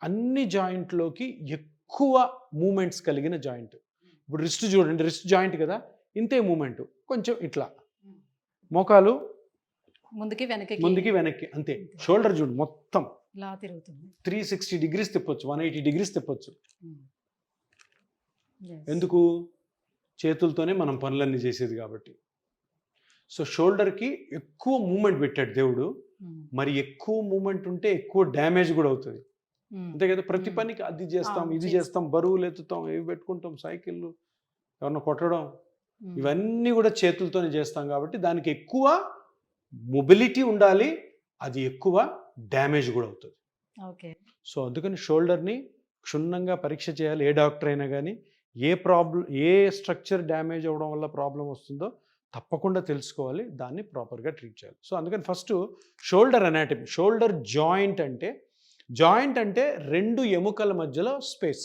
అన్ని జాయింట్లోకి ఎక్కువ మూమెంట్స్ కలిగిన జాయింట్. ఇప్పుడు రిస్ట్ చూడండి, రిస్ట్ జాయింట్ కదా, ఇంతే మూమెంట్, కొంచెం ఇట్లా మోకాలు ముందుకి వెనక్కి అంతే. షోల్డర్ చూడు మొత్తం ఇలా తిరుగుతుంది, 360 degrees తిప్పొచ్చు, 180 degrees తిప్పొచ్చు. Yes. ఎందుకు? చేతులతోనే మనం పనులన్నీ చేసేది కాబట్టి. సో షోల్డర్కి ఎక్కువ మూమెంట్ పెట్టాడు దేవుడు. మరి ఎక్కువ మూమెంట్ ఉంటే ఎక్కువ డ్యామేజ్ కూడా అవుతుంది, అంతే కదా. ప్రతి పనికి అది చేస్తాం, ఇది చేస్తాం, బరువులు ఎత్తుతాం, ఇవి పెట్టుకుంటాం, సైకిళ్ళు, ఎవరన్నా కొట్టడం, ఇవన్నీ కూడా చేతులతోనే చేస్తాం కాబట్టి దానికి ఎక్కువ మొబిలిటీ ఉండాలి, అది ఎక్కువ డ్యామేజ్ కూడా అవుతుంది. ఓకే. సో అందుకని షోల్డర్ని క్షుణ్ణంగా పరీక్ష చేయాలి. ఏ డాక్టర్ అయినా కానీ ఏ స్ట్రక్చర్ డ్యామేజ్ అవ్వడం వల్ల ప్రాబ్లం వస్తుందో తప్పకుండా తెలుసుకోవాలి, దాన్ని ప్రాపర్గా ట్రీట్ చేయాలి. సో అందుకని first shoulder anatomy. Shoulder joint అంటే రెండు ఎముకల మధ్యలో స్పేస్.